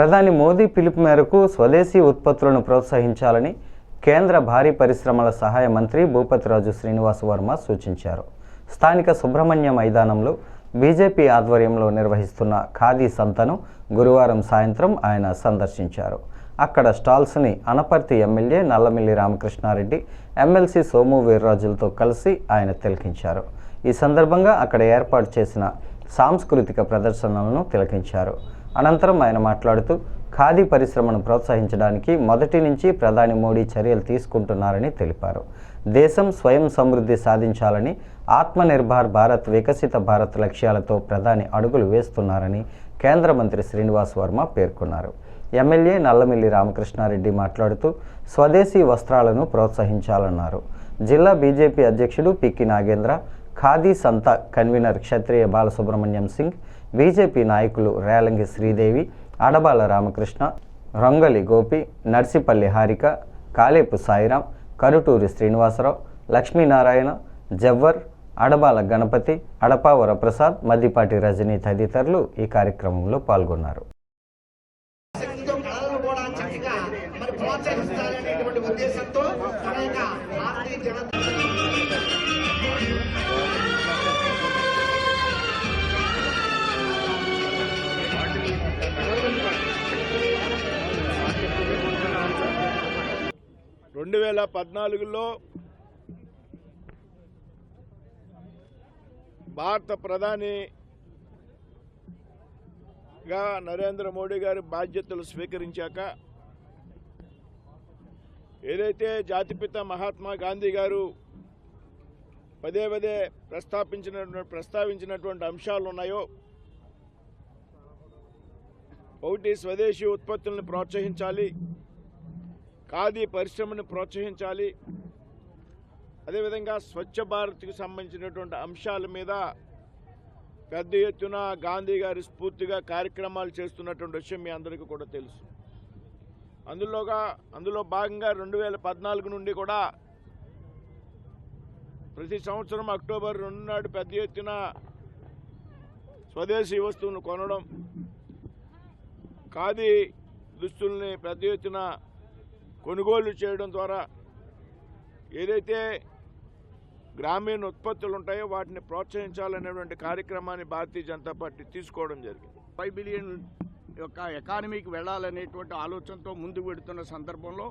ప్రధాని మోదీ పిలుపు మేరకు స్వదేశీ ఉత్పత్తులను ప్రోత్సహించాలని కేంద్ర భారీ పరిశ్రమల సహాయ మంత్రి భూపతిరాజు శ్రీనివాస్ వర్మ సూచించారు. స్థానిక సుబ్రహ్మణ్య మైదానంలో బీజేపీ ఆధ్వర్యంలో నిర్వహిస్తున్న ఖాదీ సంతను గురువారం సాయంత్రం ఆయన సందర్శించారు. అక్కడ స్టాల్స్ని అనపర్తి ఎమ్మెల్యే నల్లమిల్లి రామకృష్ణారెడ్డి, ఎమ్మెల్సీ సోము వీర్రాజులతో కలిసి ఆయన తిలకించారు. ఈ సందర్భంగా అక్కడ ఏర్పాటు చేసిన సాంస్కృతిక ప్రదర్శనలను తిలకించారు. అనంతరం ఆయన మాట్లాడుతూ ఖాదీ పరిశ్రమను ప్రోత్సహించడానికి మొదటి నుంచి ప్రధాని మోడీ చర్యలు తీసుకుంటున్నారని తెలిపారు. దేశం స్వయం సమృద్ధి సాధించాలని, ఆత్మనిర్భర్ భారత్, వికసిత భారత్ లక్ష్యాలతో ప్రధాని అడుగులు వేస్తున్నారని కేంద్ర మంత్రి శ్రీనివాస్ వర్మ పేర్కొన్నారు. ఎమ్మెల్యే నల్లమిల్లి రామకృష్ణారెడ్డి మాట్లాడుతూ స్వదేశీ వస్త్రాలను ప్రోత్సహించాలన్నారు. జిల్లా బీజేపీ అధ్యక్షుడు పిక్కి నాగేంద్ర, ఖాదీ సంత కన్వీనర్ క్షత్రియ బాలసుబ్రహ్మణ్యం సింగ్, బీజేపీ నాయకులు రేలంగి శ్రీదేవి, అడబాల రామకృష్ణ, రొంగలి గోపి, నర్సిపల్లి హారిక, కాలేపు సాయిరాం, కరుటూరి శ్రీనివాసరావు, లక్ష్మీనారాయణ, జవ్వర్, అడబాల గణపతి, అడపా వరప్రసాద్, మద్దిపాటి రజనీ తదితరులు ఈ కార్యక్రమంలో పాల్గొన్నారు. రెండు 2014లో భారత ప్రధానిగా నరేంద్ర మోడీ గారి బాధ్యతలు స్వీకరించాక ఏదైతే జాతిపిత మహాత్మా గాంధీ గారు పదే పదే ప్రస్తావించినటువంటి అంశాలు ఉన్నాయో, ఒకటి స్వదేశీ ఉత్పత్తులను ప్రోత్సహించాలి, ఖాదీ పరిశ్రమను ప్రోత్సహించాలి, అదేవిధంగా స్వచ్ఛ భారత్కి సంబంధించినటువంటి అంశాల మీద పెద్ద ఎత్తున గాంధీ గారి స్ఫూర్తిగా కార్యక్రమాలు చేస్తున్నటువంటి విషయం మీ అందరికీ కూడా తెలుసు. అందులో భాగంగా 2014 నుండి కూడా ప్రతి సంవత్సరం అక్టోబర్ 2 నాడు పెద్ద ఎత్తున స్వదేశీ వస్తువులను కొనడం, ఖాదీ దుస్తుల్ని పెద్ద ఎత్తున కొనుగోలు చేయడం ద్వారా ఏదైతే గ్రామీణ ఉత్పత్తులు ఉంటాయో వాటిని ప్రోత్సహించాలనేటువంటి కార్యక్రమాన్ని భారతీయ జనతా పార్టీ తీసుకోవడం జరిగింది. 5 బిలియన్ యొక్క ఎకానమీకి వెళ్ళాలనేటువంటి ఆలోచనతో ముందుకు వెడుతున్న సందర్భంలో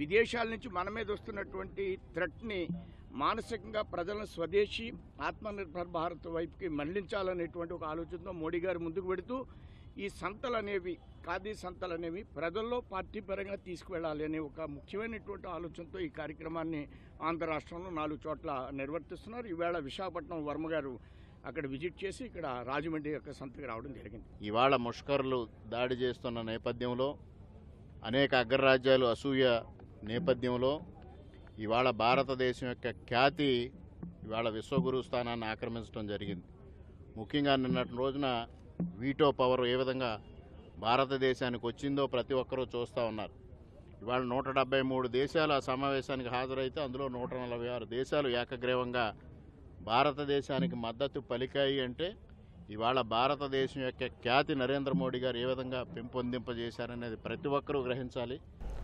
విదేశాల నుంచి మన మీద వస్తున్నటువంటి థ్రెట్ని మానసికంగా ప్రజలను స్వదేశీ ఆత్మనిర్భర్ భారత్ వైపుకి మళ్లించాలనేటువంటి ఒక ఆలోచనతో మోడీ గారు ముందుకు వెడుతూ ఈ సంతలు అనేవి, ఖాదీ సంతలు అనేవి ప్రజల్లో పార్టీ పరంగా తీసుకువెళ్ళాలి అనే ఒక ముఖ్యమైనటువంటి ఆలోచనతో ఈ కార్యక్రమాన్ని ఆంధ్ర రాష్ట్రంలో 4 చోట్ల నిర్వర్తిస్తున్నారు. ఈవేళ విశాఖపట్నం వర్మ గారు అక్కడ విజిట్ చేసి ఇక్కడ రాజమండ్రి యొక్క సంతకి రావడం జరిగింది. ఇవాళ ముష్కరులు దాడి చేస్తున్న నేపథ్యంలో, అనేక అగ్రరాజ్యాలు అసూయ నేపథ్యంలో ఇవాళ భారతదేశం యొక్క ఖ్యాతి ఇవాళ విశ్వగురు స్థానాన్ని ఆక్రమించడం జరిగింది. ముఖ్యంగా నిన్నటి రోజున వీటో పవర్ ఏ విధంగా భారతదేశానికి వచ్చిందో ప్రతి ఒక్కరూ చూస్తూ ఉన్నారు. ఇవాళ 173 దేశాలు ఆ సమావేశానికి హాజరైతే అందులో 146 దేశాలు ఏకగ్రీవంగా భారతదేశానికి మద్దతు పలికాయి. అంటే ఇవాళ భారతదేశం యొక్క ఖ్యాతి నరేంద్ర మోడీ గారు ఏ విధంగా పెంపొందింపజేశారనేది ప్రతి ఒక్కరూ గ్రహించాలి.